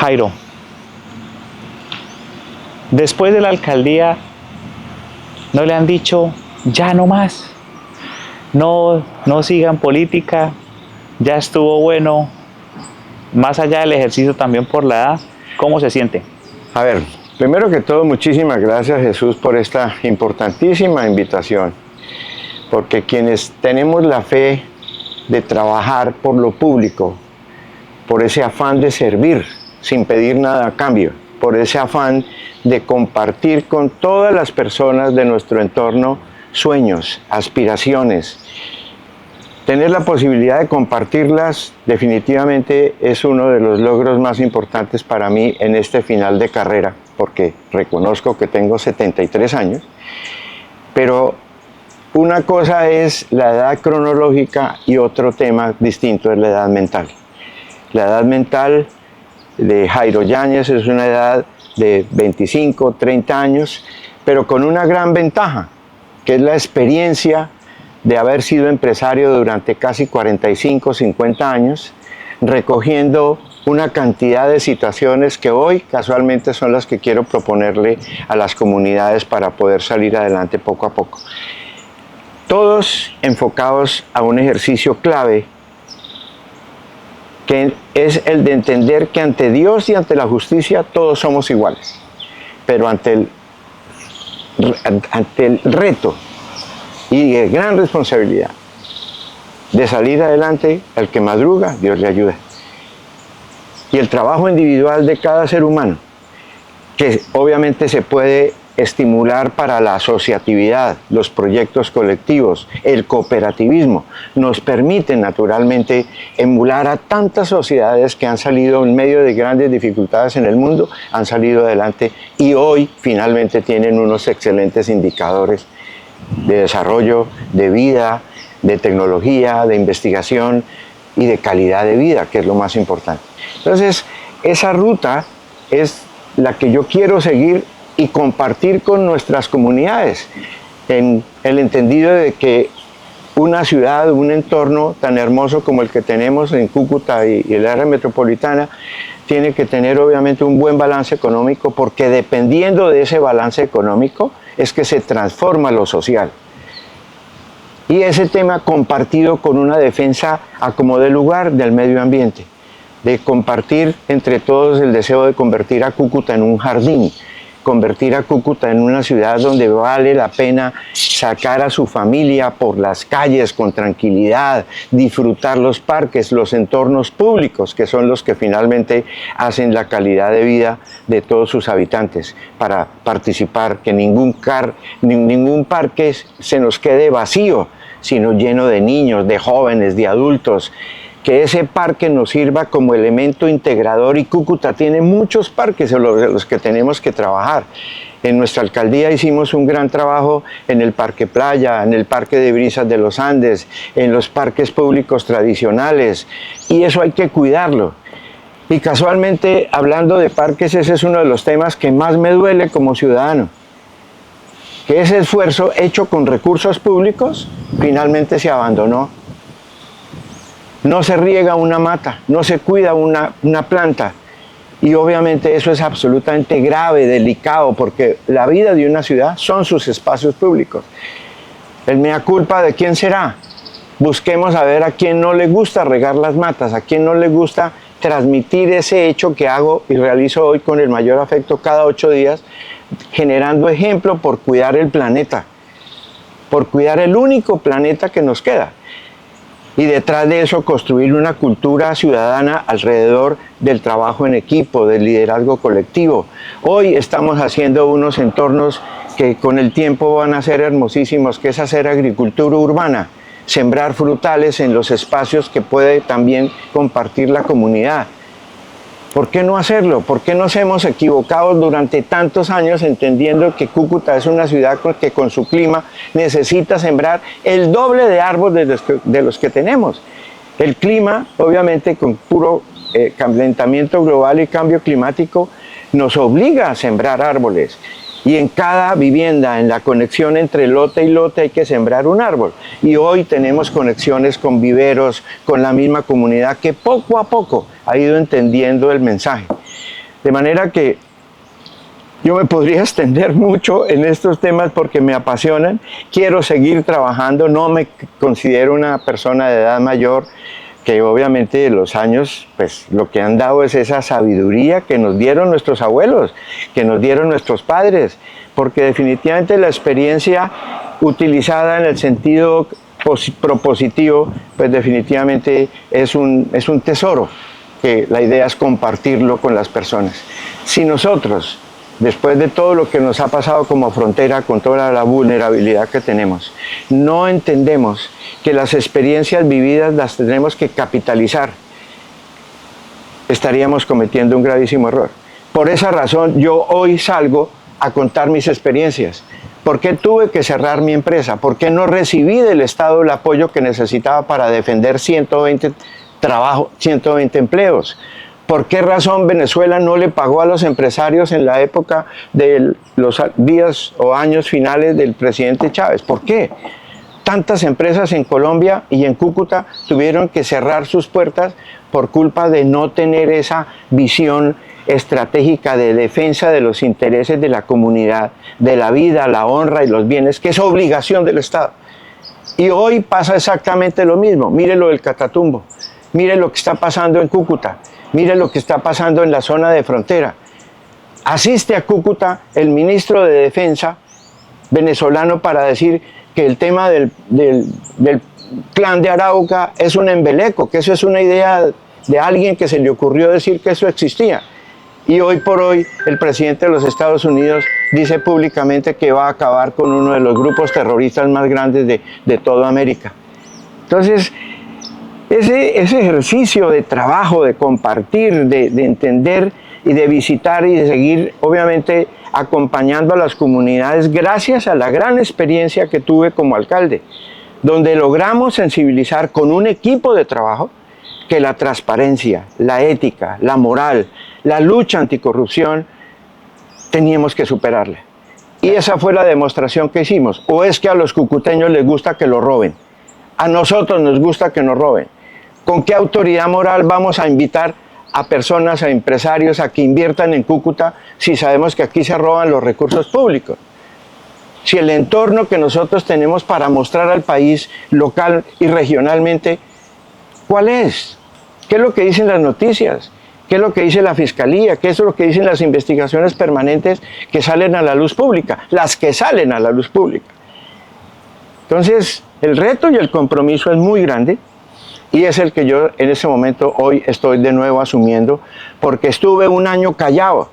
Jairo, después de la alcaldía, ¿no le han dicho ya no más? No, no sigan política, ya estuvo bueno, más allá del ejercicio también por la edad, ¿cómo se siente? A ver, primero que todo, muchísimas gracias, Jesús, por esta importantísima invitación, porque quienes tenemos la fe de trabajar por lo público, por ese afán de servir sin pedir nada a cambio, por ese afán de compartir con todas las personas de nuestro entorno sueños, aspiraciones. Tener la posibilidad de compartirlas definitivamente es uno de los logros más importantes para mí en este final de carrera, porque reconozco que tengo 73 años, pero una cosa es la edad cronológica y otro tema distinto es la edad mental. La edad mental de Jairo Yáñez es una edad de 25, 30 años, pero con una gran ventaja, que es la experiencia de haber sido empresario durante casi 45, 50 años, recogiendo una cantidad de situaciones que hoy casualmente son las que quiero proponerle a las comunidades para poder salir adelante poco a poco. Todos enfocados a un ejercicio clave, que es el de entender que ante Dios y ante la justicia todos somos iguales, pero ante el reto y de gran responsabilidad de salir adelante, al que madruga, Dios le ayuda. Y el trabajo individual de cada ser humano, que obviamente se puede estimular para la asociatividad, los proyectos colectivos, el cooperativismo, nos permite naturalmente emular a tantas sociedades que han salido en medio de grandes dificultades en el mundo, han salido adelante y hoy finalmente tienen unos excelentes indicadores de desarrollo, de vida, de tecnología, de investigación y de calidad de vida, que es lo más importante. Entonces, esa ruta es la que yo quiero seguir y compartir con nuestras comunidades, en el entendido de que una ciudad, un entorno tan hermoso como el que tenemos en Cúcuta y el área metropolitana, tiene que tener obviamente un buen balance económico, porque dependiendo de ese balance económico es que se transforma lo social. Y ese tema compartido con una defensa a como de lugar del medio ambiente, de compartir entre todos el deseo de convertir a Cúcuta en un jardín, convertir a Cúcuta en una ciudad donde vale la pena sacar a su familia por las calles con tranquilidad, disfrutar los parques, los entornos públicos, que son los que finalmente hacen la calidad de vida de todos sus habitantes, para participar, que ningún parque se nos quede vacío, sino lleno de niños, de jóvenes, de adultos, que ese parque nos sirva como elemento integrador, y Cúcuta tiene muchos parques en los que tenemos que trabajar. En nuestra alcaldía hicimos un gran trabajo en el Parque Playa, en el Parque de Brisas de los Andes, en los parques públicos tradicionales, y eso hay que cuidarlo. Y casualmente, hablando de parques, ese es uno de los temas que más me duele como ciudadano, que ese esfuerzo hecho con recursos públicos finalmente se abandonó. No se riega una mata, no se cuida una planta, y obviamente eso es absolutamente grave, delicado, porque la vida de una ciudad son sus espacios públicos. El mea culpa, ¿de quién será? Busquemos a ver a quién no le gusta regar las matas, a quién no le gusta transmitir ese hecho que hago y realizo hoy con el mayor afecto cada 8 días, generando ejemplo por cuidar el planeta, por cuidar el único planeta que nos queda. Y detrás de eso construir una cultura ciudadana alrededor del trabajo en equipo, del liderazgo colectivo. Hoy estamos haciendo unos entornos que con el tiempo van a ser hermosísimos, que es hacer agricultura urbana, sembrar frutales en los espacios que puede también compartir la comunidad. ¿Por qué no hacerlo? ¿Por qué nos hemos equivocado durante tantos años entendiendo que Cúcuta es una ciudad que con su clima necesita sembrar el doble de árboles de los que tenemos? El clima, obviamente, con puro calentamiento global y cambio climático, nos obliga a sembrar árboles. Y en cada vivienda, en la conexión entre lote y lote, hay que sembrar un árbol. Y hoy tenemos conexiones con viveros, con la misma comunidad que poco a poco ha ido entendiendo el mensaje. De manera que yo me podría extender mucho en estos temas porque me apasionan. Quiero seguir trabajando, no me considero una persona de edad mayor, que obviamente los años, pues lo que han dado es esa sabiduría que nos dieron nuestros abuelos, que nos dieron nuestros padres, porque definitivamente la experiencia utilizada en el sentido propositivo, pues definitivamente es un tesoro, que la idea es compartirlo con las personas. Si nosotros, después de todo lo que nos ha pasado como frontera, con toda la vulnerabilidad que tenemos, no entendemos que las experiencias vividas las tenemos que capitalizar, estaríamos cometiendo un gravísimo error. Por esa razón, yo hoy salgo a contar mis experiencias. ¿Por qué tuve que cerrar mi empresa? ¿Por qué no recibí del Estado el apoyo que necesitaba para defender 120 empleos? ¿Por qué razón Venezuela no le pagó a los empresarios en la época de los días o años finales del presidente Chávez? ¿Por qué? Tantas empresas en Colombia y en Cúcuta tuvieron que cerrar sus puertas por culpa de no tener esa visión estratégica de defensa de los intereses de la comunidad, de la vida, la honra y los bienes, que es obligación del Estado. Y hoy pasa exactamente lo mismo. Mire lo del Catatumbo, mire lo que está pasando en Cúcuta, mire lo que está pasando en la zona de frontera. Asiste a Cúcuta el ministro de Defensa venezolano para decir que el tema del clan de Arauca es un embeleco, que eso es una idea de alguien que se le ocurrió decir que eso existía. Y hoy por hoy el presidente de los Estados Unidos dice públicamente que va a acabar con uno de los grupos terroristas más grandes de toda América. Entonces, ese ejercicio de trabajo, de compartir, de entender y de visitar y de seguir, obviamente, acompañando a las comunidades, gracias a la gran experiencia que tuve como alcalde, donde logramos sensibilizar con un equipo de trabajo que la transparencia, la ética, la moral, la lucha anticorrupción, teníamos que superarla. Y esa fue la demostración que hicimos. O es que a los cucuteños les gusta que lo roben, a nosotros nos gusta que nos roben. ¿Con qué autoridad moral vamos a invitar a personas, a empresarios, a que inviertan en Cúcuta si sabemos que aquí se roban los recursos públicos? Si el entorno que nosotros tenemos para mostrar al país local y regionalmente, ¿cuál es? ¿Qué es lo que dicen las noticias? ¿Qué es lo que dice la Fiscalía? ¿Qué es lo que dicen las investigaciones permanentes que salen a la luz pública? Las que salen a la luz pública. Entonces, el reto y el compromiso es muy grande y es el que yo en ese momento hoy estoy de nuevo asumiendo, porque estuve un año callado,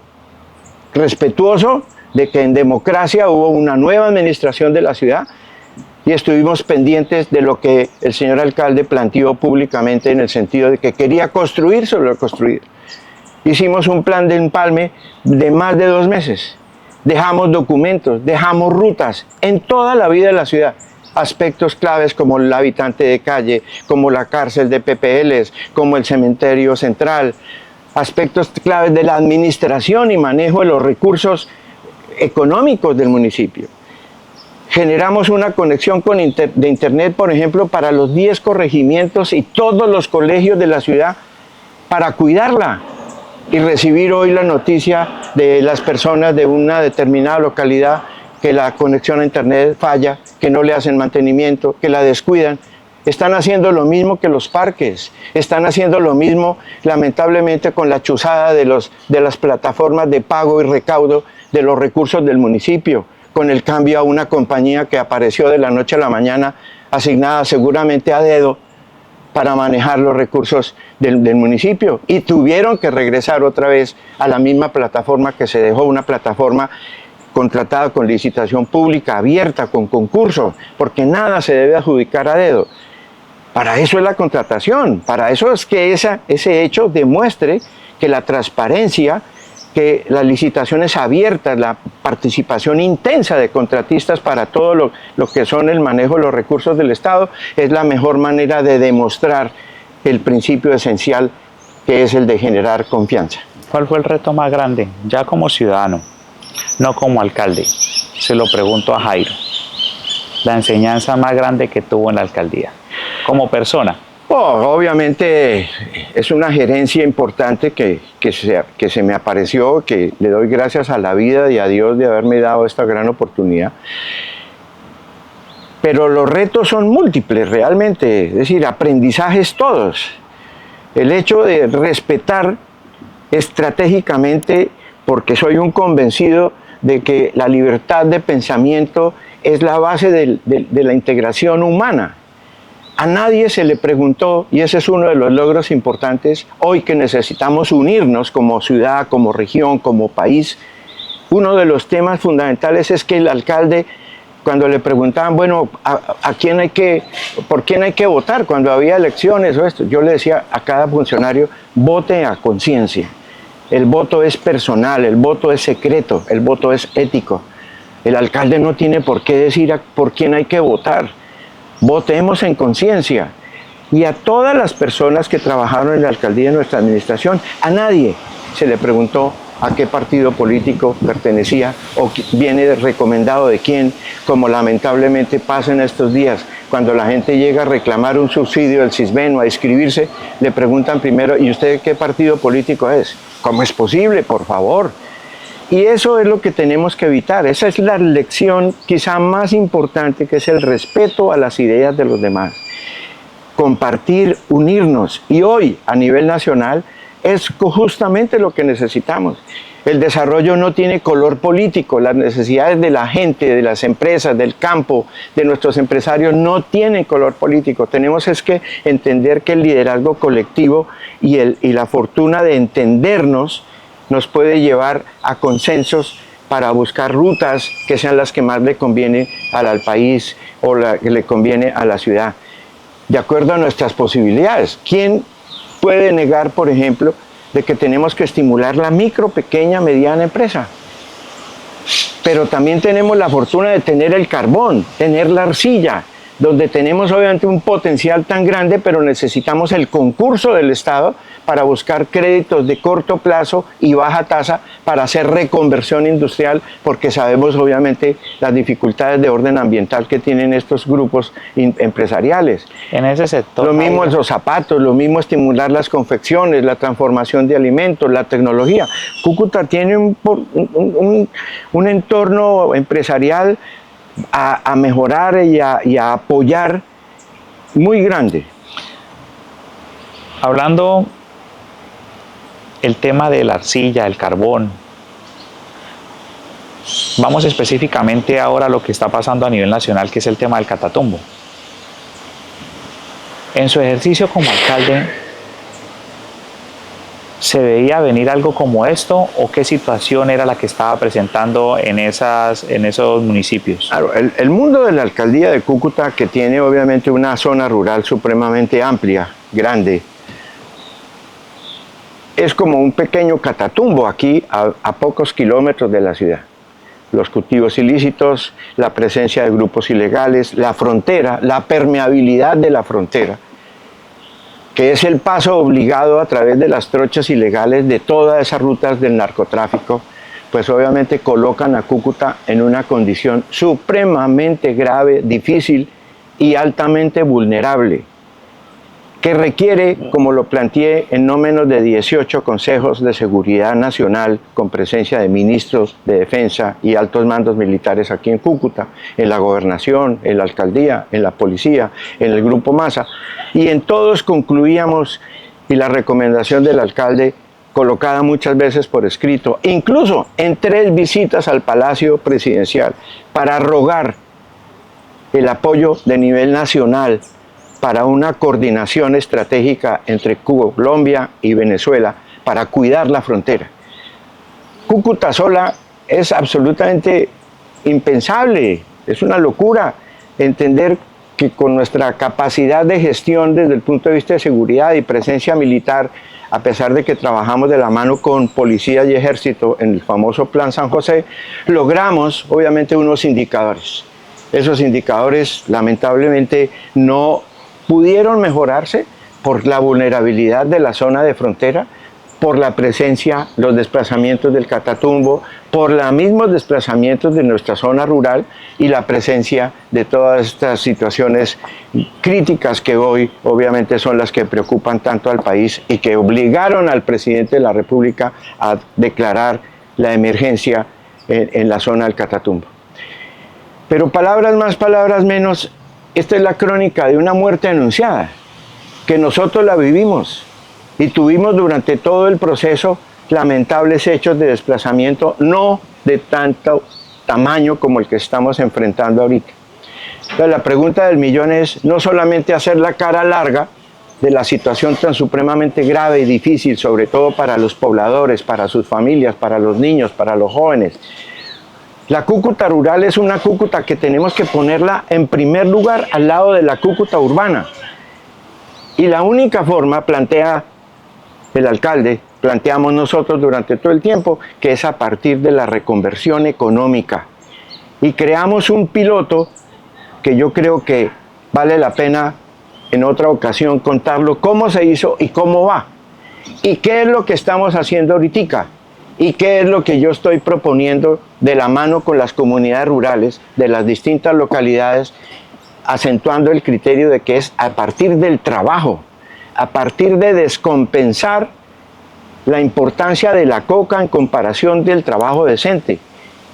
respetuoso de que en democracia hubo una nueva administración de la ciudad y estuvimos pendientes de lo que el señor alcalde planteó públicamente en el sentido de que quería construir sobre lo construido. Hicimos un plan de empalme de más de 2 meses. Dejamos documentos, dejamos rutas en toda la vida de la ciudad. Aspectos claves como el habitante de calle, como la cárcel de PPLs, como el cementerio central. Aspectos claves de la administración y manejo de los recursos económicos del municipio. Generamos una conexión de internet, por ejemplo, para los 10 corregimientos y todos los colegios de la ciudad para cuidarla y recibir hoy la noticia de las personas de una determinada localidad que la conexión a internet falla, que no le hacen mantenimiento, que la descuidan. Están haciendo lo mismo que los parques, están haciendo lo mismo lamentablemente con la chuzada de las plataformas de pago y recaudo de los recursos del municipio, con el cambio a una compañía que apareció de la noche a la mañana, asignada seguramente a dedo para manejar los recursos del municipio, y tuvieron que regresar otra vez a la misma plataforma que se dejó, una plataforma contratada con licitación pública, abierta, con concurso, porque nada se debe adjudicar a dedo. Para eso es la contratación, para eso es que ese hecho demuestre que la transparencia, que las licitaciones abiertas, la participación intensa de contratistas para todo lo que son el manejo de los recursos del Estado, es la mejor manera de demostrar el principio esencial, que es el de generar confianza. ¿Cuál fue el reto más grande, ya como ciudadano, no como alcalde? Se lo pregunto a Jairo. La enseñanza más grande que tuvo en la alcaldía, como persona. Oh, obviamente es una gerencia importante que se me apareció, que le doy gracias a la vida y a Dios de haberme dado esta gran oportunidad. Pero los retos son múltiples realmente, es decir, aprendizajes todos. El hecho de respetar estratégicamente, porque soy un convencido de que la libertad de pensamiento es la base de la integración humana. A nadie se le preguntó, y ese es uno de los logros importantes, hoy que necesitamos unirnos como ciudad, como región, como país. Uno de los temas fundamentales es que el alcalde, cuando le preguntaban, bueno, ¿por quién hay que votar cuando había elecciones o esto? Yo le decía a cada funcionario, vote a conciencia. El voto es personal, el voto es secreto, el voto es ético. El alcalde no tiene por qué decir por quién hay que votar. Votemos en conciencia. Y a todas las personas que trabajaron en la alcaldía de nuestra administración, a nadie se le preguntó a qué partido político pertenecía o viene recomendado de quién, como lamentablemente pasa en estos días. Cuando la gente llega a reclamar un subsidio del Sisbén o a inscribirse, le preguntan primero, ¿y usted qué partido político es? ¿Cómo es posible? Por favor. Y eso es lo que tenemos que evitar. Esa es la lección quizá más importante, que es el respeto a las ideas de los demás. Compartir, unirnos. Y hoy, a nivel nacional, es justamente lo que necesitamos. El desarrollo no tiene color político. Las necesidades de la gente, de las empresas, del campo, de nuestros empresarios no tienen color político. Tenemos es que entender que el liderazgo colectivo y la fortuna de entendernos nos puede llevar a consensos para buscar rutas que sean las que más le conviene al país o que le conviene a la ciudad, de acuerdo a nuestras posibilidades. ¿Quién puede negar, por ejemplo, de que tenemos que estimular la micro, pequeña, mediana empresa? Pero también tenemos la fortuna de tener el carbón, tener la arcilla, donde tenemos obviamente un potencial tan grande, pero necesitamos el concurso del Estado para buscar créditos de corto plazo y baja tasa para hacer reconversión industrial, porque sabemos obviamente las dificultades de orden ambiental que tienen estos grupos empresariales. En ese sector. Lo mismo los zapatos, lo mismo estimular las confecciones, la transformación de alimentos, la tecnología. Cúcuta tiene un entorno empresarial a mejorar y a apoyar muy grande. Hablando el tema de la arcilla, el carbón, vamos específicamente ahora a lo que está pasando a nivel nacional, que es el tema del Catatumbo. En su ejercicio como alcalde, ¿se veía venir algo como esto o qué situación era la que estaba presentando en esos municipios? Claro, el mundo de la alcaldía de Cúcuta, que tiene obviamente una zona rural supremamente amplia, grande, es como un pequeño Catatumbo aquí a pocos kilómetros de la ciudad. Los cultivos ilícitos, la presencia de grupos ilegales, la frontera, la permeabilidad de la frontera, que es el paso obligado a través de las trochas ilegales de todas esas rutas del narcotráfico, pues obviamente colocan a Cúcuta en una condición supremamente grave, difícil y altamente vulnerable, que requiere, como lo planteé, en no menos de 18 consejos de seguridad nacional con presencia de ministros de defensa y altos mandos militares aquí en Cúcuta, en la gobernación, en la alcaldía, en la policía, en el Grupo Masa, y en todos concluíamos, y la recomendación del alcalde colocada muchas veces por escrito, incluso en 3 visitas al Palacio Presidencial para rogar el apoyo de nivel nacional para una coordinación estratégica entre Colombia y Venezuela para cuidar la frontera. Cúcuta sola es absolutamente impensable, es una locura entender que con nuestra capacidad de gestión desde el punto de vista de seguridad y presencia militar, a pesar de que trabajamos de la mano con policía y ejército en el famoso Plan San José, logramos obviamente unos indicadores. Esos indicadores lamentablemente no pudieron mejorarse por la vulnerabilidad de la zona de frontera, por la presencia, los desplazamientos del Catatumbo, por los mismos desplazamientos de nuestra zona rural y la presencia de todas estas situaciones críticas que hoy obviamente son las que preocupan tanto al país y que obligaron al presidente de la República a declarar la emergencia en la zona del Catatumbo. Pero palabras más, palabras menos, esta es la crónica de una muerte anunciada, que nosotros la vivimos y tuvimos durante todo el proceso lamentables hechos de desplazamiento, no de tanto tamaño como el que estamos enfrentando ahorita. Entonces, la pregunta del millón es no solamente hacer la cara larga de la situación tan supremamente grave y difícil, sobre todo para los pobladores, para sus familias, para los niños, para los jóvenes. La Cúcuta rural es una Cúcuta que tenemos que ponerla en primer lugar al lado de la Cúcuta urbana. Y la única forma, plantea el alcalde, planteamos nosotros durante todo el tiempo, que es a partir de la reconversión económica. Y creamos un piloto que yo creo que vale la pena en otra ocasión contarlo, cómo se hizo y cómo va. Y qué es lo que estamos haciendo ahorita. Y qué es lo que yo estoy proponiendo de la mano con las comunidades rurales de las distintas localidades, acentuando el criterio de que es a partir del trabajo, a partir de descompensar la importancia de la coca en comparación del trabajo decente,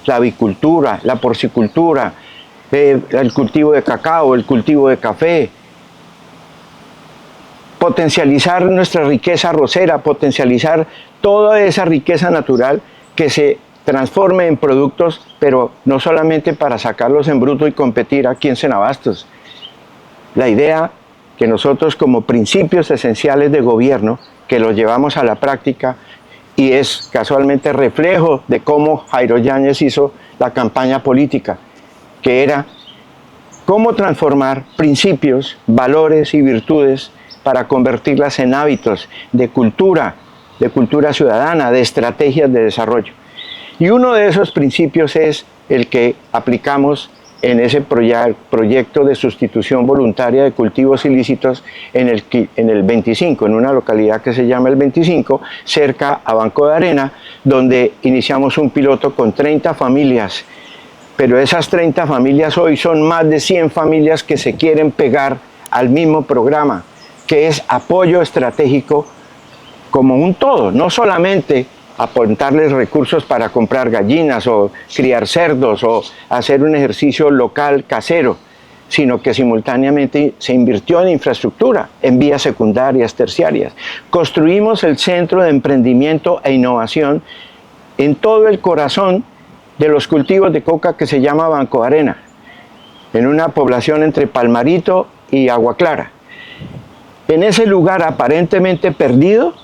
la avicultura, la porcicultura, el cultivo de cacao, el cultivo de café, potencializar nuestra riqueza arrocera, potencializar toda esa riqueza natural que se transforme en productos, pero no solamente para sacarlos en bruto y competir aquí en Cenabastos. La idea que nosotros como principios esenciales de gobierno, que los llevamos a la práctica y es casualmente reflejo de cómo Jairo Yáñez hizo la campaña política, que era cómo transformar principios, valores y virtudes para convertirlas en hábitos de cultura ciudadana, de estrategias de desarrollo. Y uno de esos principios es el que aplicamos en ese proyecto de sustitución voluntaria de cultivos ilícitos en el 25, en una localidad que se llama el 25, cerca a Banco de Arena, donde iniciamos un piloto con 30 familias. Pero esas 30 familias hoy son más de 100 familias que se quieren pegar al mismo programa, que es apoyo estratégico como un todo, no solamente aportarles recursos para comprar gallinas o criar cerdos o hacer un ejercicio local casero, sino que simultáneamente se invirtió en infraestructura, en vías secundarias, terciarias. Construimos el centro de emprendimiento e innovación en todo el corazón de los cultivos de coca que se llama Banco de Arena, en una población entre Palmarito y Agua Clara. En ese lugar aparentemente perdido,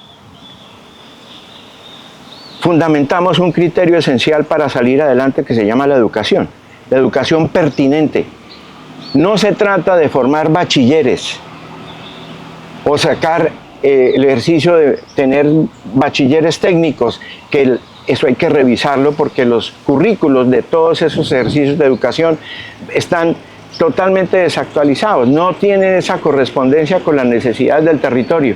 fundamentamos un criterio esencial para salir adelante que se llama la educación pertinente. No se trata de formar bachilleres o sacar el ejercicio de tener bachilleres técnicos, que eso hay que revisarlo porque los currículos de todos esos ejercicios de educación están totalmente desactualizados, no tienen esa correspondencia con las necesidades del territorio.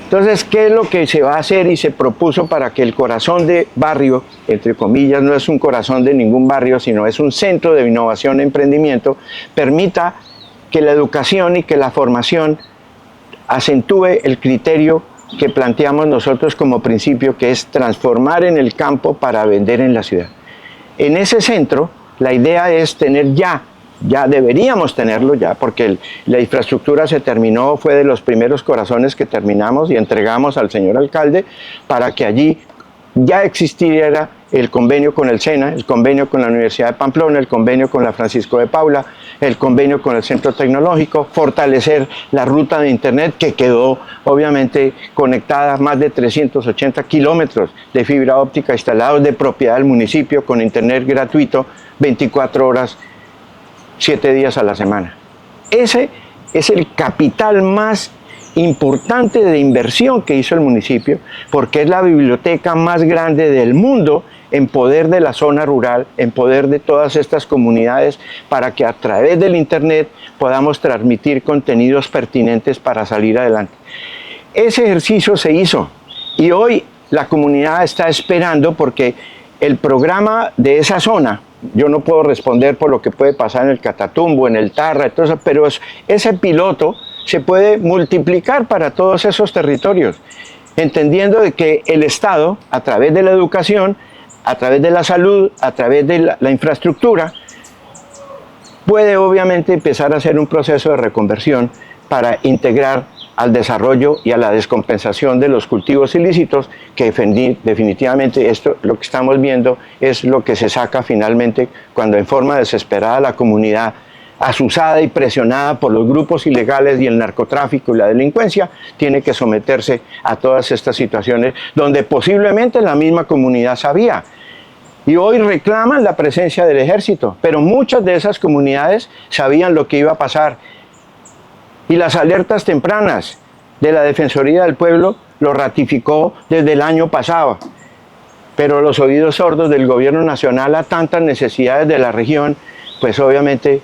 Entonces, ¿qué es lo que se va a hacer y se propuso para que el corazón de barrio, entre comillas, no es un corazón de ningún barrio, sino es un centro de innovación e emprendimiento, permita que la educación y que la formación acentúe el criterio que planteamos nosotros como principio, que es transformar en el campo para vender en la ciudad? En ese centro, la idea es tener ya deberíamos tenerlo ya, porque la infraestructura se terminó, fue de los primeros corazones que terminamos y entregamos al señor alcalde para que allí ya existiera el convenio con el SENA, el convenio con la Universidad de Pamplona, el convenio con la Francisco de Paula, el convenio con el Centro Tecnológico, fortalecer la ruta de internet que quedó obviamente conectada a más de 380 kilómetros de fibra óptica instalados de propiedad del municipio con internet gratuito 24 horas 7 días a la semana. Ese es el capital más importante de inversión que hizo el municipio, porque es la biblioteca más grande del mundo en poder de la zona rural, en poder de todas estas comunidades, para que a través del internet podamos transmitir contenidos pertinentes para salir adelante. Ese ejercicio se hizo Y hoy la comunidad está esperando porque el programa de esa zona, yo no puedo responder por lo que puede pasar en el Catatumbo, en el Tarra, entonces, pero ese piloto se puede multiplicar para todos esos territorios, entendiendo de que el Estado, a través de la educación, a través de la salud, a través de la infraestructura, puede obviamente empezar a hacer un proceso de reconversión para integrar al desarrollo y a la descompensación de los cultivos ilícitos, que definitivamente esto, lo que estamos viendo, es lo que se saca finalmente cuando en forma desesperada la comunidad, asusada y presionada por los grupos ilegales y el narcotráfico y la delincuencia, tiene que someterse a todas estas situaciones donde posiblemente la misma comunidad sabía. Y hoy reclaman la presencia del ejército, pero muchas de esas comunidades sabían lo que iba a pasar. Y las alertas tempranas de la Defensoría del Pueblo lo ratificó desde el año pasado. Pero los oídos sordos del gobierno nacional a tantas necesidades de la región, pues obviamente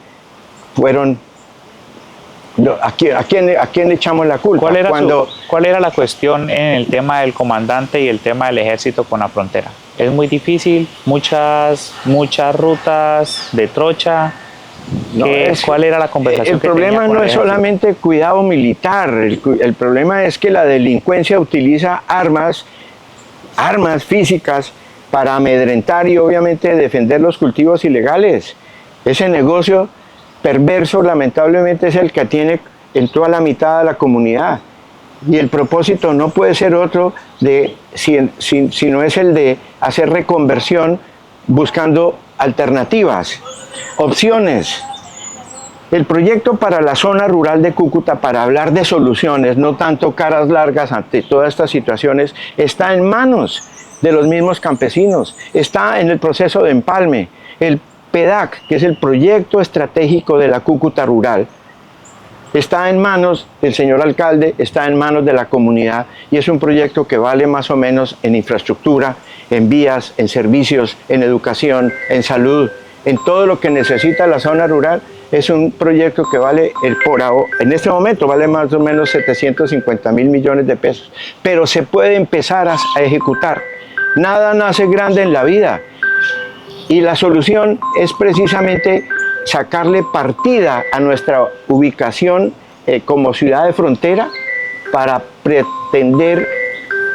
fueron... ¿A quién le echamos la culpa? ¿Cuál era la cuestión en el tema del comandante y el tema del ejército con la frontera? Es muy difícil, muchas rutas de trocha. No, ¿Cuál era la conversación? El problema no es solamente cuidado militar, el problema es que la delincuencia utiliza armas físicas para amedrentar y obviamente defender los cultivos ilegales. Ese negocio perverso lamentablemente es el que tiene en toda la mitad de la comunidad. Y el propósito no puede ser otro sino es el de hacer reconversión buscando alternativas, opciones. El proyecto para la zona rural de Cúcuta, para hablar de soluciones, no tanto caras largas ante todas estas situaciones, está en manos de los mismos campesinos, está en el proceso de empalme. El PEDAC, que es el proyecto estratégico de la Cúcuta rural, está en manos del señor alcalde, está en manos de la comunidad y es un proyecto que vale más o menos en infraestructura, en vías, en servicios, en educación, en salud, en todo lo que necesita la zona rural. Es un proyecto que vale, en este momento vale más o menos 750 mil millones de pesos, pero se puede empezar a ejecutar. Nada nace grande en la vida y la solución es precisamente sacarle partida a nuestra ubicación como ciudad de frontera para pretender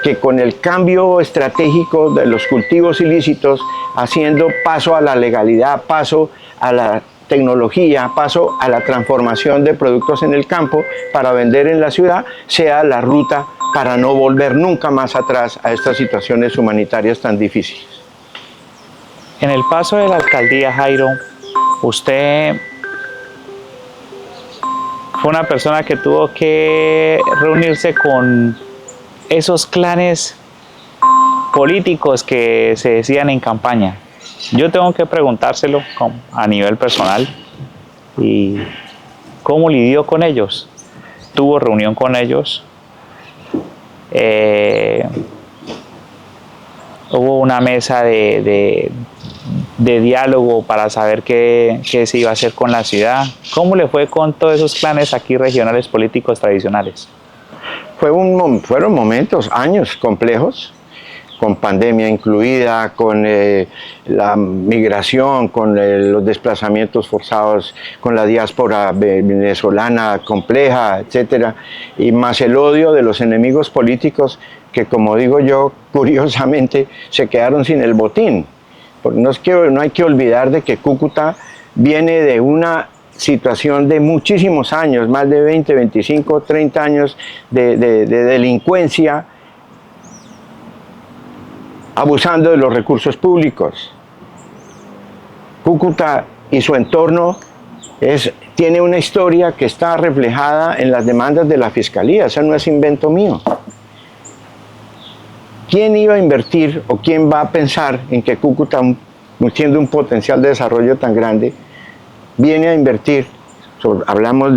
que con el cambio estratégico de los cultivos ilícitos, haciendo paso a la legalidad, paso a la tecnología, paso a la transformación de productos en el campo para vender en la ciudad, sea la ruta para no volver nunca más atrás a estas situaciones humanitarias tan difíciles. En el paso de la alcaldía, Jairo, usted fue una persona que tuvo que reunirse con esos clanes políticos que se decían en campaña. Yo tengo que preguntárselo a nivel personal y cómo lidió con ellos. Tuvo reunión con ellos. Hubo una mesa de diálogo para saber qué se iba a hacer con la ciudad. ¿Cómo le fue con todos esos clanes aquí regionales políticos tradicionales? Fueron momentos, años complejos, con pandemia incluida, con la migración, con los desplazamientos forzados, con la diáspora venezolana compleja, etcétera, y más el odio de los enemigos políticos que, como digo yo, curiosamente se quedaron sin el botín. Porque no hay que olvidar de que Cúcuta viene de una situación de muchísimos años, más de 20, 25, 30 años de delincuencia, abusando de los recursos públicos. Cúcuta y su entorno tiene una historia que está reflejada en las demandas de la Fiscalía, eso no es invento mío. ¿Quién iba a invertir o quién va a pensar en que Cúcuta, siendo un potencial de desarrollo tan grande, viene a invertir? Hablamos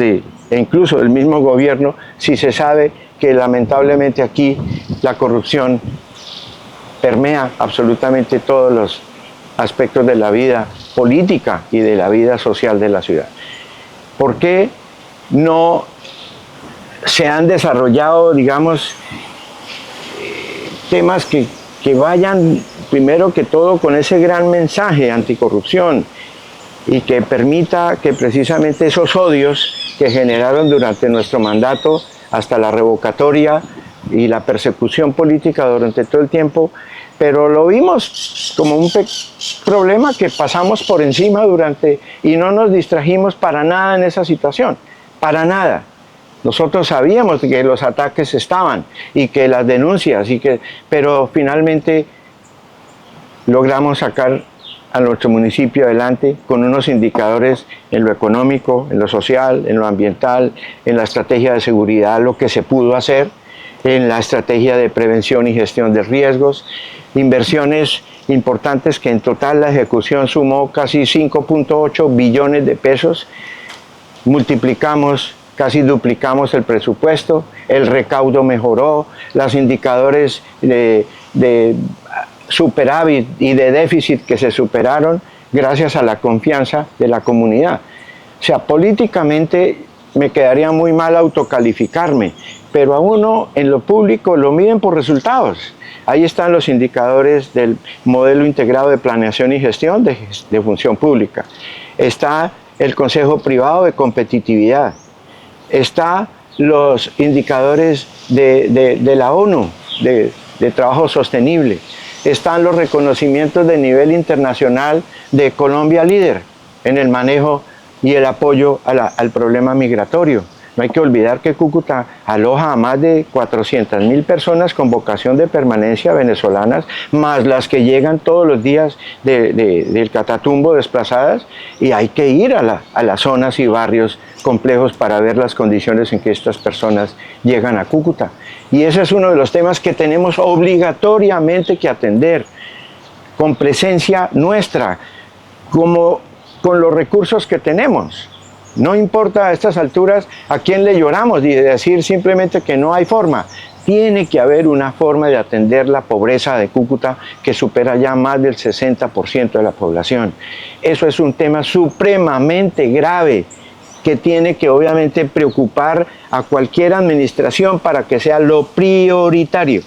incluso del mismo gobierno, si se sabe que lamentablemente aquí la corrupción permea absolutamente todos los aspectos de la vida política y de la vida social de la ciudad. ¿Por qué no se han desarrollado, digamos, temas que vayan primero que todo con ese gran mensaje anticorrupción y que permita que precisamente esos odios que generaron durante nuestro mandato hasta la revocatoria y la persecución política durante todo el tiempo, pero lo vimos como un problema que pasamos por encima y no nos distrajimos para nada en esa situación, para nada. Nosotros sabíamos que los ataques estaban y que las denuncias, pero finalmente logramos sacar a nuestro municipio adelante con unos indicadores en lo económico, en lo social, en lo ambiental, en la estrategia de seguridad, lo que se pudo hacer, en la estrategia de prevención y gestión de riesgos, inversiones importantes que en total la ejecución sumó casi 5.8 billones de pesos, casi duplicamos el presupuesto, el recaudo mejoró, los indicadores de superávit y de déficit que se superaron gracias a la confianza de la comunidad. O sea, políticamente me quedaría muy mal autocalificarme, pero a uno en lo público lo miden por resultados. Ahí están los indicadores del modelo integrado de planeación y gestión de función pública. Está el Consejo Privado de Competitividad. Está los indicadores de la ONU, de trabajo sostenible. Están los reconocimientos de nivel internacional de Colombia líder en el manejo y el apoyo al problema migratorio. No hay que olvidar que Cúcuta aloja a más de 400.000 personas con vocación de permanencia venezolanas, más las que llegan todos los días del Catatumbo desplazadas, y hay que ir a las zonas y barrios complejos para ver las condiciones en que estas personas llegan a Cúcuta. Y ese es uno de los temas que tenemos obligatoriamente que atender, con presencia nuestra, con los recursos que tenemos. No importa a estas alturas a quién le lloramos y decir simplemente que no hay forma. Tiene que haber una forma de atender la pobreza de Cúcuta que supera ya más del 60% de la población. Eso es un tema supremamente grave que tiene que obviamente preocupar a cualquier administración para que sea lo prioritario,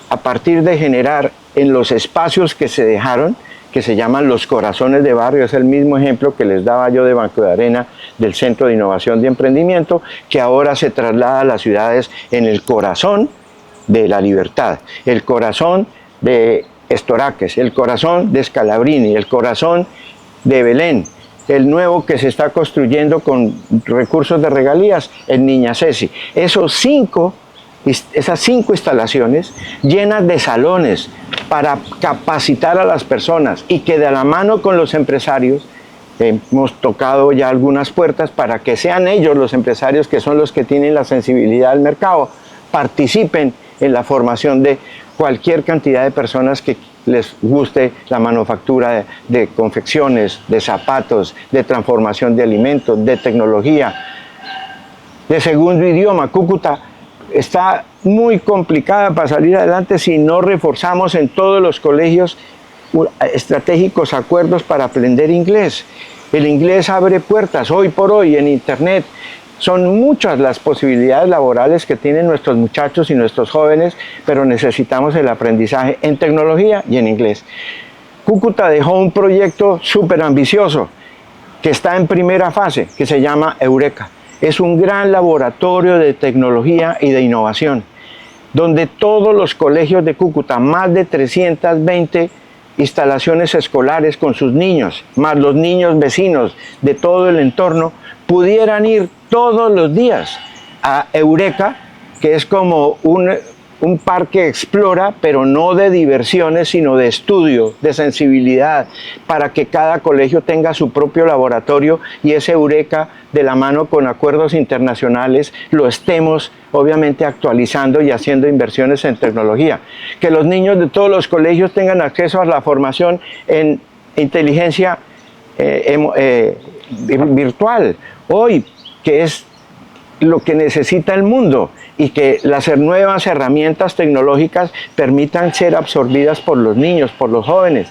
a partir de generar en los espacios que se dejaron, que se llaman los corazones de barrio, es el mismo ejemplo que les daba yo de Banco de Arena, del Centro de Innovación y Emprendimiento, que ahora se traslada a las ciudades en el corazón de La Libertad, el corazón de Estoraques, el corazón de Scalabrini, el corazón de Belén, el nuevo que se está construyendo con recursos de regalías en Niña Ceci. Esas cinco instalaciones llenas de salones para capacitar a las personas y que de la mano con los empresarios hemos tocado ya algunas puertas para que sean ellos los empresarios, que son los que tienen la sensibilidad del mercado, participen en la formación de cualquier cantidad de personas que les guste la manufactura de confecciones, de zapatos, de transformación de alimentos, de tecnología, de segundo idioma. Cúcuta está muy complicada para salir adelante si no reforzamos en todos los colegios estratégicos acuerdos para aprender inglés. El inglés abre puertas hoy por hoy en internet. Son muchas las posibilidades laborales que tienen nuestros muchachos y nuestros jóvenes, pero necesitamos el aprendizaje en tecnología y en inglés. Cúcuta dejó un proyecto súper ambicioso que está en primera fase, que se llama Eureka. Es un gran laboratorio de tecnología y de innovación, donde todos los colegios de Cúcuta, más de 320 instalaciones escolares con sus niños, más los niños vecinos de todo el entorno, pudieran ir todos los días a Eureka, que es como un parque explora, pero no de diversiones, sino de estudio, de sensibilidad, para que cada colegio tenga su propio laboratorio y ese Eureka, de la mano con acuerdos internacionales, lo estemos obviamente actualizando y haciendo inversiones en tecnología. Que los niños de todos los colegios tengan acceso a la formación en inteligencia virtual, hoy, que es lo que necesita el mundo, y que las nuevas herramientas tecnológicas permitan ser absorbidas por los niños, por los jóvenes.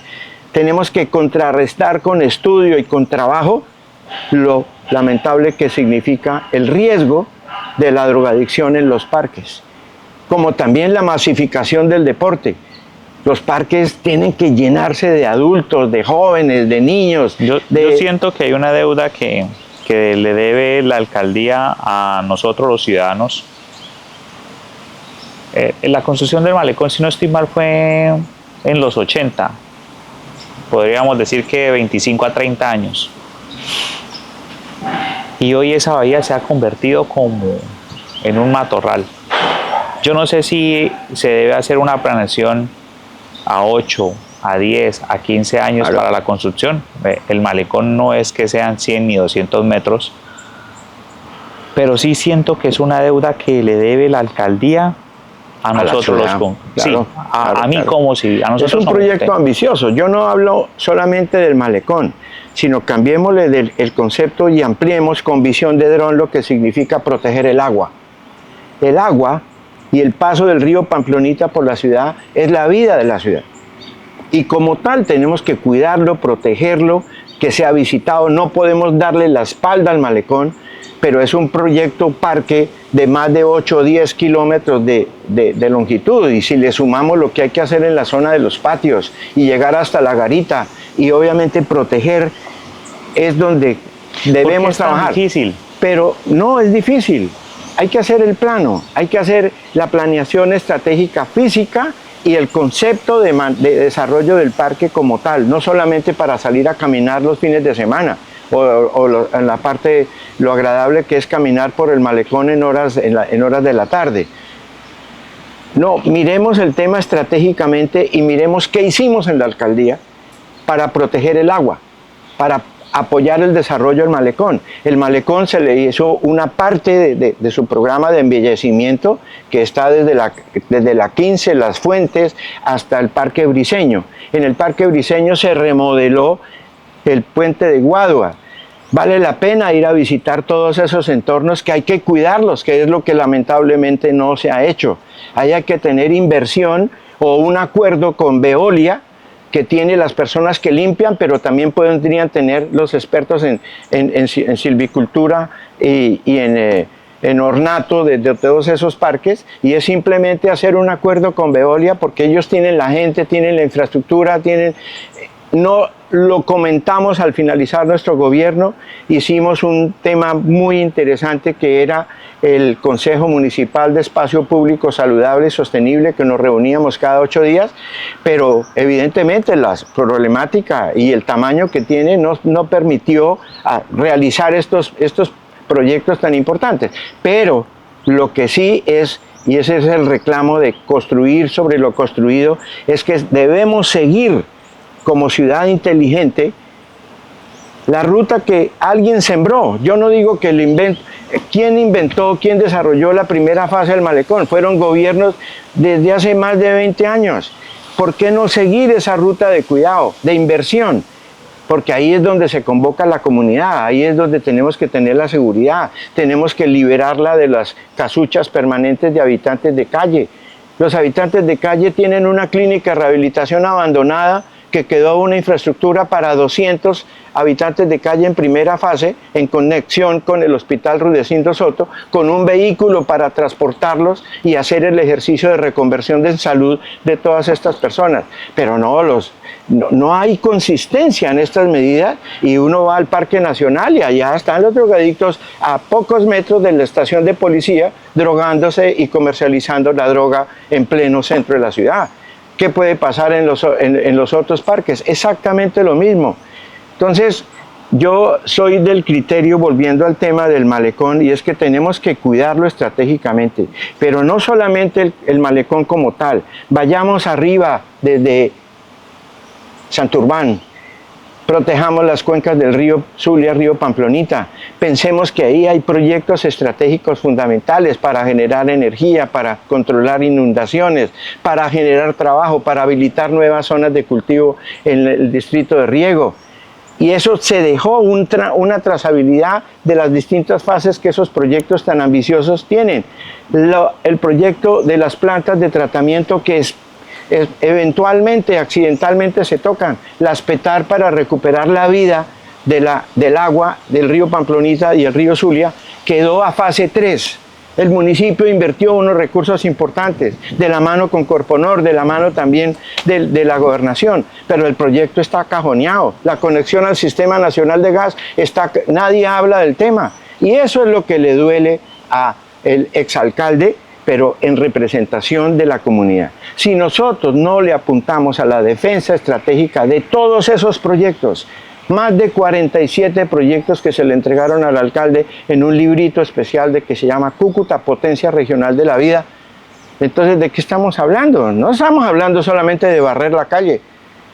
Tenemos que contrarrestar con estudio y con trabajo lo lamentable que significa el riesgo de la drogadicción en los parques. como también la masificación del deporte. Los parques tienen que llenarse de adultos, de jóvenes, de niños. Yo siento que hay una deuda que le debe la alcaldía a nosotros los ciudadanos. La construcción del malecón, si no estoy mal, fue en los 80. Podríamos decir que de 25 a 30 años. Y hoy esa bahía se ha convertido como en un matorral. Yo no sé si se debe hacer una planeación a 8, a 10, a 15 años claro, para la construcción. El malecón no es que sean 100 ni 200 metros, pero sí siento que es una deuda que le debe la alcaldía a nosotros los claro, sí, a mí claro. como si a nosotros. Es un proyecto ambicioso. Yo no hablo solamente del malecón, sino cambiémosle el concepto y ampliemos con visión de dron lo que significa proteger el agua. El agua y el paso del río Pamplonita por la ciudad es la vida de la ciudad. Y como tal tenemos que cuidarlo, protegerlo, que sea visitado. No podemos darle la espalda al malecón, pero es un proyecto parque de más de 8 o 10 kilómetros de longitud. Y si le sumamos lo que hay que hacer en la zona de los patios y llegar hasta la garita y obviamente proteger, es donde debemos trabajar. Es difícil. Pero no es difícil. Hay que hacer el plano, hay que hacer la planeación estratégica física y el concepto de desarrollo del parque como tal, no solamente para salir a caminar los fines de semana en la parte, lo agradable que es caminar por el malecón en horas de la tarde. No, miremos el tema estratégicamente y miremos qué hicimos en la alcaldía para proteger el agua, para apoyar el desarrollo del malecón. El malecón se le hizo una parte de su programa de embellecimiento que está desde la 15, Las Fuentes, hasta el Parque Briceño. En el Parque Briceño se remodeló el puente de Guadua. Vale la pena ir a visitar todos esos entornos que hay que cuidarlos, que es lo que lamentablemente no se ha hecho. Hay que tener inversión o un acuerdo con Veolia, que tiene las personas que limpian, pero también podrían tener los expertos en silvicultura y en ornato de todos esos parques, y es simplemente hacer un acuerdo con Veolia, porque ellos tienen la gente, tienen la infraestructura, no lo comentamos al finalizar nuestro gobierno. Hicimos un tema muy interesante que era el Consejo Municipal de Espacio Público Saludable y Sostenible, que nos reuníamos cada 8 días, pero evidentemente la problemática y el tamaño que tiene no permitió realizar estos proyectos tan importantes. Pero lo que sí es, y ese es el reclamo de construir sobre lo construido, es que debemos seguir como ciudad inteligente la ruta que alguien sembró. Yo no digo que lo inventó. ¿Quién desarrolló la primera fase del malecón? Fueron gobiernos desde hace más de 20 años. ¿Por qué no seguir esa ruta de cuidado, de inversión? Porque ahí es donde se convoca la comunidad, ahí es donde tenemos que tener la seguridad, tenemos que liberarla de las casuchas permanentes de habitantes de calle. Los habitantes de calle tienen una clínica de rehabilitación abandonada que quedó una infraestructura para 200 habitantes de calle en primera fase, en conexión con el Hospital Rudecindo Soto, con un vehículo para transportarlos y hacer el ejercicio de reconversión de salud de todas estas personas. Pero no hay consistencia en estas medidas, y uno va al Parque Nacional y allá están los drogadictos a pocos metros de la estación de policía drogándose y comercializando la droga en pleno centro de la ciudad. ¿Qué puede pasar en los otros parques? Exactamente lo mismo. Entonces, yo soy del criterio, volviendo al tema del malecón, y es que tenemos que cuidarlo estratégicamente, pero no solamente el malecón como tal. Vayamos arriba desde Santurbán, protejamos las cuencas del río Zulia, río Pamplonita. Pensemos que ahí hay proyectos estratégicos fundamentales para generar energía, para controlar inundaciones, para generar trabajo, para habilitar nuevas zonas de cultivo en el distrito de riego. Y eso se dejó una trazabilidad de las distintas fases que esos proyectos tan ambiciosos tienen. El proyecto de las plantas de tratamiento que eventualmente, accidentalmente se tocan, las PETAR, para recuperar la vida del agua del río Pamplonita y el río Zulia, quedó a fase 3. El municipio invirtió unos recursos importantes, de la mano con Corponor, de la mano también de la gobernación, pero el proyecto está cajoneado. La conexión al Sistema Nacional de Gas, nadie habla del tema. Y eso es lo que le duele al exalcalde, pero en representación de la comunidad. Si nosotros no le apuntamos a la defensa estratégica de todos esos proyectos, más de 47 proyectos que se le entregaron al alcalde en un librito especial que se llama Cúcuta, Potencia Regional de la Vida. Entonces, ¿de qué estamos hablando? No estamos hablando solamente de barrer la calle,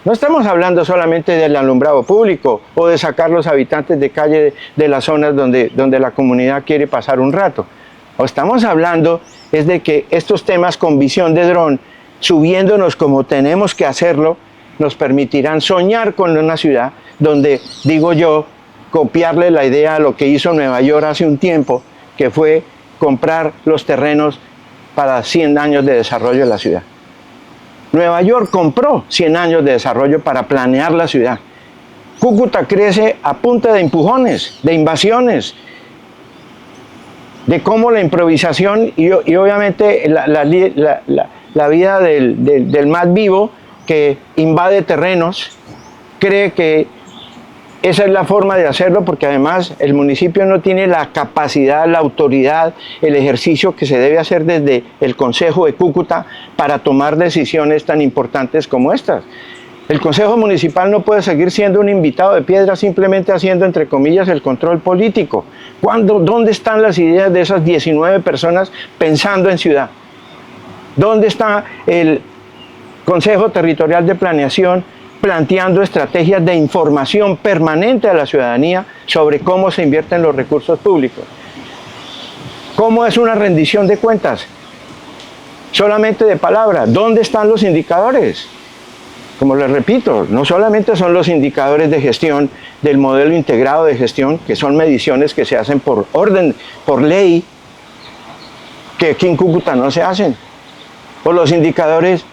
no estamos hablando solamente del alumbrado público o de sacar los habitantes de calle de las zonas donde la comunidad quiere pasar un rato. O estamos hablando es de que estos temas con visión de dron, subiéndonos como tenemos que hacerlo, nos permitirán soñar con una ciudad donde, digo yo, copiarle la idea a lo que hizo Nueva York hace un tiempo, que fue comprar los terrenos para 100 años de desarrollo de la ciudad. Nueva York compró 100 años de desarrollo para planear la ciudad. Cúcuta crece a punta de empujones, de invasiones, de cómo la improvisación y obviamente la vida del más vivo que invade terrenos, cree que esa es la forma de hacerlo, porque además el municipio no tiene la capacidad, la autoridad, el ejercicio que se debe hacer desde el Consejo de Cúcuta para tomar decisiones tan importantes como estas. El Consejo Municipal no puede seguir siendo un invitado de piedra simplemente haciendo, entre comillas, el control político. ¿Dónde están las ideas de esas 19 personas pensando en ciudad? ¿Dónde está el Consejo Territorial de Planeación planteando estrategias de información permanente a la ciudadanía sobre cómo se invierten los recursos públicos? ¿Cómo es una rendición de cuentas? Solamente de palabra. ¿Dónde están los indicadores? Como les repito, no solamente son los indicadores de gestión del modelo integrado de gestión, que son mediciones que se hacen por orden, por ley, que aquí en Cúcuta no se hacen, o los indicadores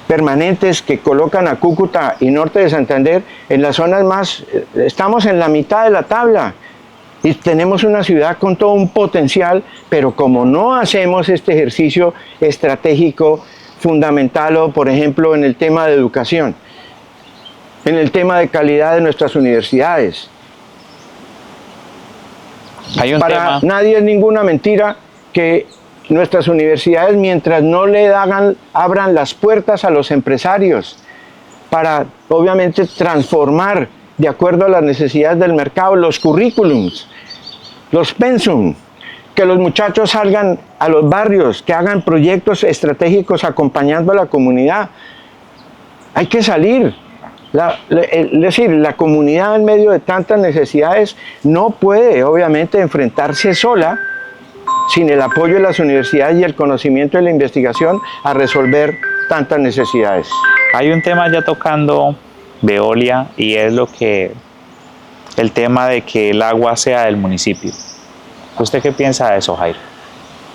permanentes que colocan a Cúcuta y norte de Santander en las zonas más, estamos en la mitad de la tabla y tenemos una ciudad con todo un potencial, pero como no hacemos este ejercicio estratégico fundamental, por ejemplo, en el tema de educación, en el tema de calidad de nuestras universidades. Para nadie es ninguna mentira que nuestras universidades, mientras no le abran las puertas a los empresarios para, obviamente, transformar de acuerdo a las necesidades del mercado los currículums, los pensum, que los muchachos salgan a los barrios, que hagan proyectos estratégicos acompañando a la comunidad. Hay que salir. Es decir, la comunidad en medio de tantas necesidades no puede, obviamente, enfrentarse sola, sin el apoyo de las universidades y el conocimiento de la investigación, a resolver tantas necesidades. Hay un tema ya tocando Veolia y es el tema de que el agua sea del municipio. ¿Usted qué piensa de eso, Jairo?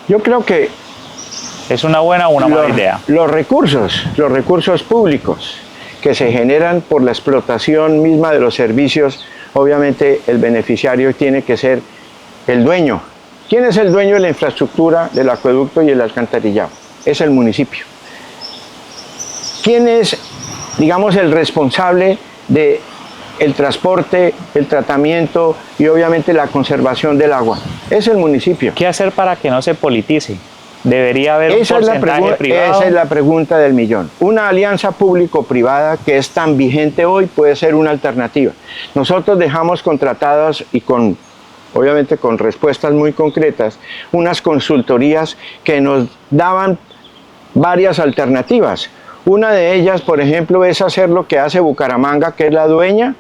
Yo creo que ¿es una buena o una mala idea? Los recursos públicos que se generan por la explotación misma de los servicios, obviamente el beneficiario tiene que ser el dueño. ¿Quién es el dueño de la infraestructura del acueducto y el alcantarillado? Es el municipio. ¿Quién es, digamos, el responsable de el transporte, el tratamiento y obviamente la conservación del agua? Es el municipio. ¿Qué hacer para que no se politice? ¿Debería haber un porcentaje privado? Esa es la pregunta del millón. Una alianza público-privada que es tan vigente hoy puede ser una alternativa. Nosotros dejamos contratadas y obviamente con respuestas muy concretas, unas consultorías que nos daban varias alternativas. Una de ellas, por ejemplo, es hacer lo que hace Bucaramanga, que es la dueña,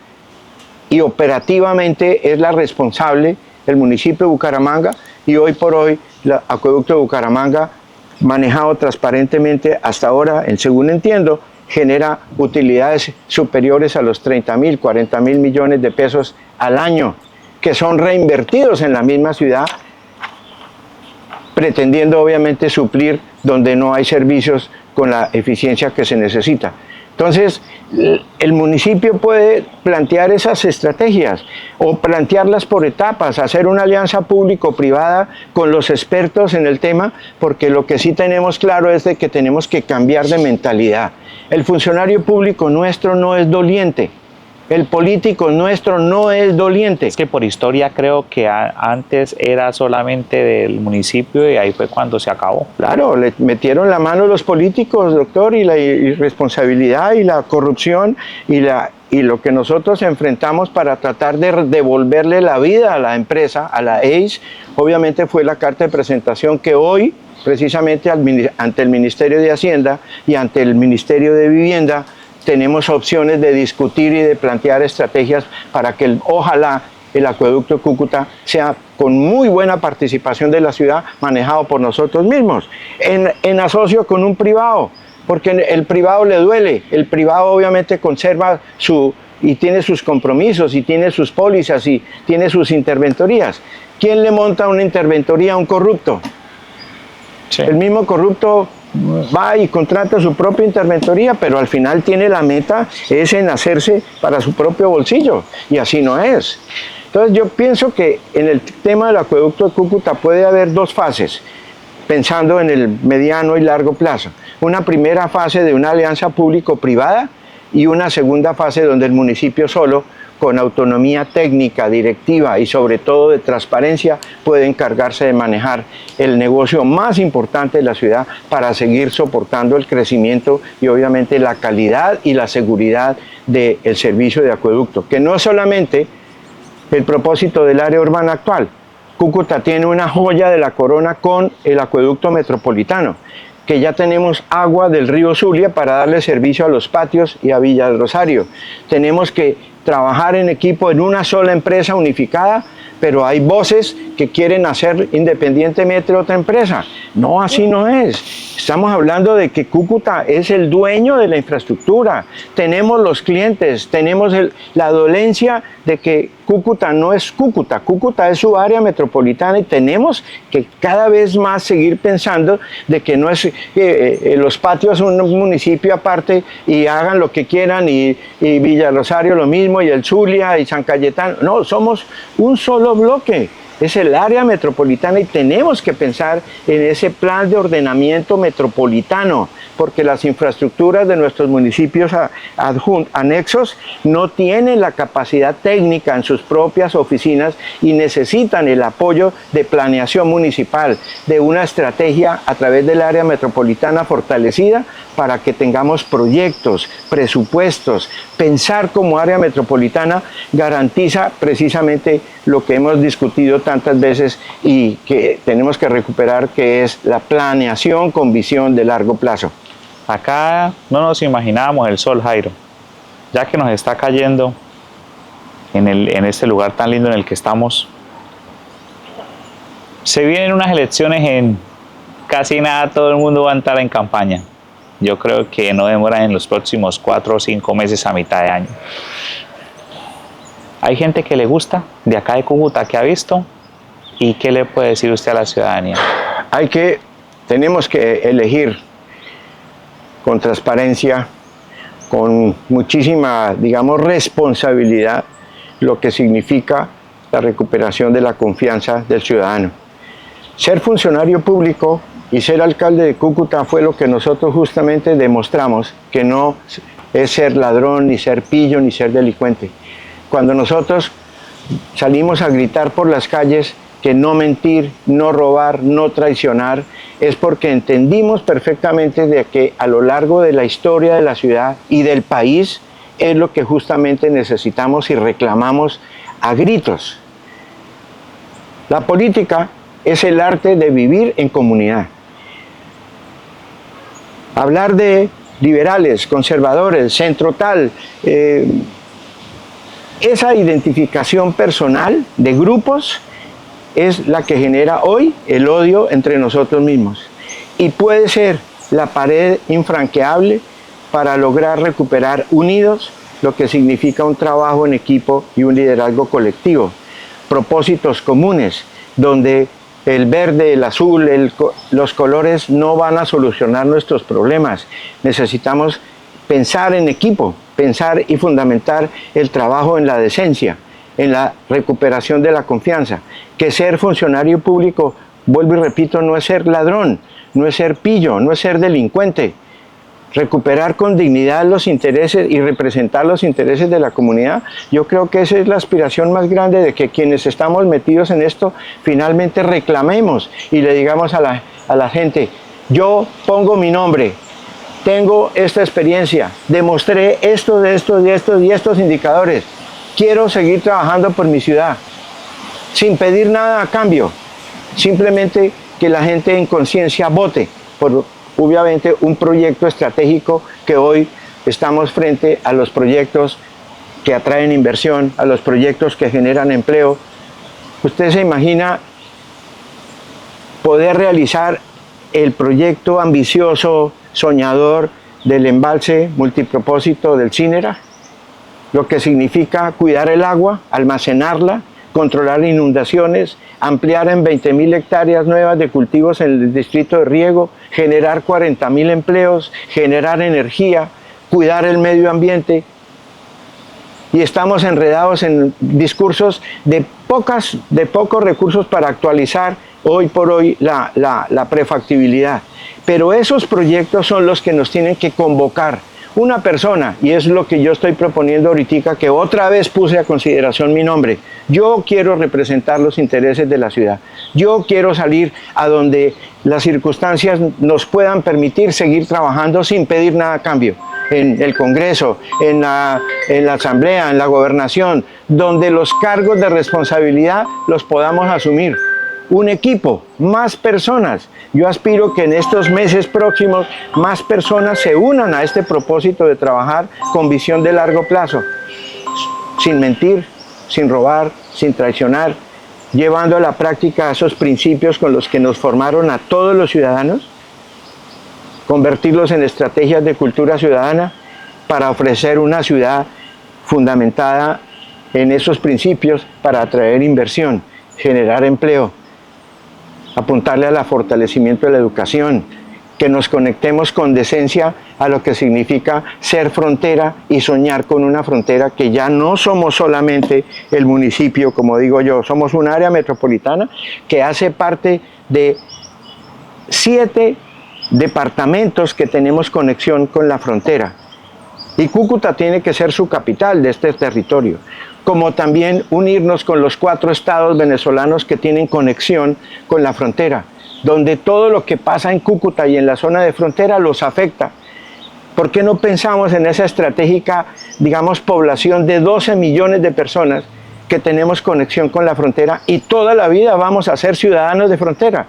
y operativamente es la responsable, el municipio de Bucaramanga, y hoy por hoy el acueducto de Bucaramanga, manejado transparentemente hasta ahora, según entiendo, genera utilidades superiores a los 30.000, 40.000 millones de pesos al año, que son reinvertidos en la misma ciudad, pretendiendo obviamente suplir donde no hay servicios con la eficiencia que se necesita. Entonces, el municipio puede plantear esas estrategias o plantearlas por etapas, hacer una alianza público-privada con los expertos en el tema, porque lo que sí tenemos claro es de que tenemos que cambiar de mentalidad. El funcionario público nuestro no es doliente. El político nuestro no es doliente. Es que por historia creo que antes era solamente del municipio y ahí fue cuando se acabó. Claro, le metieron la mano los políticos, doctor, y la irresponsabilidad y la corrupción y lo que nosotros enfrentamos para tratar de devolverle la vida a la empresa, a la ACE, obviamente fue la carta de presentación que hoy, precisamente ante el Ministerio de Hacienda y ante el Ministerio de Vivienda, tenemos opciones de discutir y de plantear estrategias para que ojalá el acueducto de Cúcuta sea con muy buena participación de la ciudad, manejado por nosotros mismos, en asocio con un privado, porque el privado le duele, el privado obviamente conserva y tiene sus compromisos, y tiene sus pólizas, y tiene sus interventorías. ¿Quién le monta una interventoría a un corrupto? Sí. El mismo corrupto va y contrata su propia interventoría, pero al final tiene la meta es en hacerse para su propio bolsillo, y así no es. Entonces yo pienso que en el tema del acueducto de Cúcuta puede haber dos fases, pensando en el mediano y largo plazo. Una primera fase de una alianza público-privada y una segunda fase donde el municipio solo, con autonomía técnica, directiva y sobre todo de transparencia, puede encargarse de manejar el negocio más importante de la ciudad para seguir soportando el crecimiento y obviamente la calidad y la seguridad del servicio de acueducto, que no es solamente el propósito del área urbana actual. Cúcuta tiene una joya de la corona con el acueducto metropolitano, que ya tenemos agua del río Zulia para darle servicio a los patios y a Villa del Rosario. Tenemos que trabajar en equipo en una sola empresa unificada, pero hay voces que quieren hacer independientemente otra empresa. No, así no es. Estamos hablando de que Cúcuta es el dueño de la infraestructura. Tenemos los clientes, tenemos la dolencia de que Cúcuta no es Cúcuta. Cúcuta es su área metropolitana y tenemos que cada vez más seguir pensando de que no es los patios son un municipio aparte y hagan lo que quieran y Villa Rosario lo mismo y el Zulia y San Cayetano. No, somos un solo bloque. Es el área metropolitana y tenemos que pensar en ese plan de ordenamiento metropolitano, porque las infraestructuras de nuestros municipios anexos no tienen la capacidad técnica en sus propias oficinas y necesitan el apoyo de planeación municipal, de una estrategia a través del área metropolitana fortalecida para que tengamos proyectos, presupuestos. Pensar como área metropolitana garantiza precisamente lo que hemos discutido tantas veces y que tenemos que recuperar, que es la planeación con visión de largo plazo. Acá no nos imaginábamos el sol, Jairo, ya que nos está cayendo en este lugar tan lindo en el que estamos. Se vienen unas elecciones en casi nada, todo el mundo va a entrar en campaña. Yo creo que no demoran en los próximos 4 o 5 meses a mitad de año. Hay gente que le gusta de acá de Cúcuta, que ha visto, ¿y qué le puede decir usted a la ciudadanía? Tenemos que elegir con transparencia, con muchísima, digamos, responsabilidad, lo que significa la recuperación de la confianza del ciudadano. Ser funcionario público y ser alcalde de Cúcuta fue lo que nosotros justamente demostramos, que no es ser ladrón, ni ser pillo, ni ser delincuente. Cuando nosotros salimos a gritar por las calles que no mentir, no robar, no traicionar, es porque entendimos perfectamente de que a lo largo de la historia de la ciudad y del país es lo que justamente necesitamos y reclamamos a gritos. La política es el arte de vivir en comunidad. Hablar de liberales, conservadores, centro tal, esa identificación personal de grupos es la que genera hoy el odio entre nosotros mismos. Y puede ser la pared infranqueable para lograr recuperar unidos lo que significa un trabajo en equipo y un liderazgo colectivo. Propósitos comunes, donde el verde, el azul, los colores no van a solucionar nuestros problemas. Necesitamos pensar en equipo, pensar y fundamentar el trabajo en la decencia, en la recuperación de la confianza, que ser funcionario público, vuelvo y repito, no es ser ladrón, no es ser pillo, no es ser delincuente. Recuperar con dignidad los intereses y representar los intereses de la comunidad, yo creo que esa es la aspiración más grande, de que quienes estamos metidos en esto finalmente reclamemos y le digamos a la gente: yo pongo mi nombre, tengo esta experiencia, demostré esto, de estos y estos y estos indicadores, quiero seguir trabajando por mi ciudad, sin pedir nada a cambio, simplemente que la gente en conciencia vote por, obviamente, un proyecto estratégico, que hoy estamos frente a los proyectos que atraen inversión, a los proyectos que generan empleo. Usted se imagina poder realizar el proyecto ambicioso, soñador, del embalse multipropósito del Cínera, lo que significa cuidar el agua, almacenarla, controlar inundaciones, ampliar en 20.000 hectáreas nuevas de cultivos en el distrito de riego, generar 40.000 empleos, generar energía, cuidar el medio ambiente. Y estamos enredados en discursos de pocos recursos para actualizar hoy por hoy la prefactibilidad. Pero esos proyectos son los que nos tienen que convocar. Una persona, y es lo que yo estoy proponiendo ahorita, que otra vez puse a consideración mi nombre. Yo quiero representar los intereses de la ciudad. Yo quiero salir a donde las circunstancias nos puedan permitir seguir trabajando sin pedir nada a cambio. En el Congreso, en la Asamblea, en la Gobernación, donde los cargos de responsabilidad los podamos asumir. Un equipo, más personas. Yo aspiro que en estos meses próximos más personas se unan a este propósito de trabajar con visión de largo plazo, sin mentir, sin robar, sin traicionar, llevando a la práctica esos principios con los que nos formaron a todos los ciudadanos, convertirlos en estrategias de cultura ciudadana para ofrecer una ciudad fundamentada en esos principios, para atraer inversión, generar empleo, apuntarle al fortalecimiento de la educación, que nos conectemos con decencia a lo que significa ser frontera y soñar con una frontera, que ya no somos solamente el municipio, como digo yo, somos un área metropolitana que hace parte de 7 departamentos que tenemos conexión con la frontera. Y Cúcuta tiene que ser su capital de este territorio, como también unirnos con los 4 estados venezolanos que tienen conexión con la frontera, donde todo lo que pasa en Cúcuta y en la zona de frontera los afecta. ¿Por qué no pensamos en esa estratégica, digamos, población de 12 millones de personas que tenemos conexión con la frontera y toda la vida vamos a ser ciudadanos de frontera?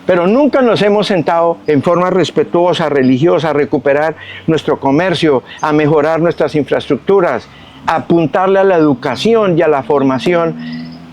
Pero nunca nos hemos sentado en forma respetuosa, religiosa, a recuperar nuestro comercio, a mejorar nuestras infraestructuras, a apuntarle a la educación y a la formación,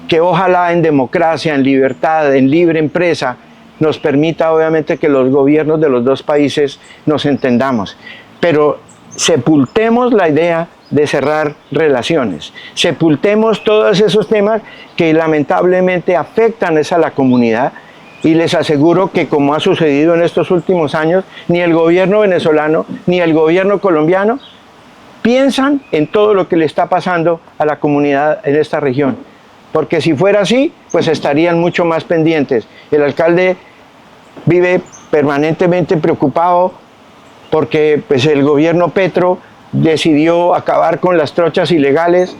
que ojalá en democracia, en libertad, en libre empresa, nos permita obviamente que los gobiernos de los dos países nos entendamos. Pero sepultemos la idea de cerrar relaciones, sepultemos todos esos temas que lamentablemente afectan a la comunidad. Y les aseguro que, como ha sucedido en estos últimos años, ni el gobierno venezolano ni el gobierno colombiano piensan en todo lo que le está pasando a la comunidad en esta región. Porque si fuera así, pues estarían mucho más pendientes. El alcalde vive permanentemente preocupado porque pues, el gobierno Petro decidió acabar con las trochas ilegales,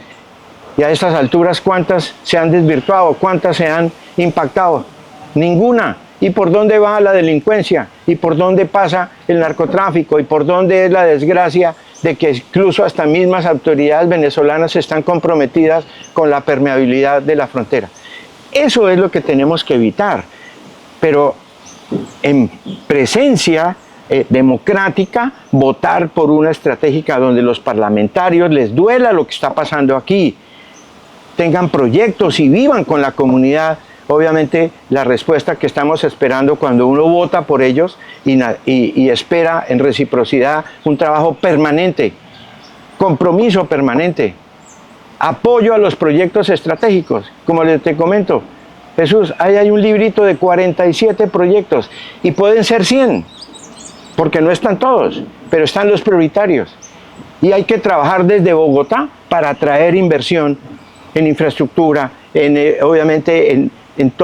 y a estas alturas, ¿cuántas se han desvirtuado? ¿Cuántas se han impactado? Ninguna. ¿Y por dónde va la delincuencia? ¿Y por dónde pasa el narcotráfico? ¿Y por dónde es la desgracia de que incluso hasta mismas autoridades venezolanas están comprometidas con la permeabilidad de la frontera? Eso es lo que tenemos que evitar. Pero en presencia democrática, votar por una estratégica donde los parlamentarios les duela lo que está pasando aquí, tengan proyectos y vivan con la comunidad. Obviamente la respuesta que estamos esperando cuando uno vota por ellos y espera en reciprocidad un trabajo permanente, compromiso permanente, apoyo a los proyectos estratégicos. Como te comento, Jesús, ahí hay un librito de 47 proyectos y pueden ser 100. porque no están todos, pero están los prioritarios. Y hay que trabajar desde Bogotá para atraer inversión en infraestructura, obviamente en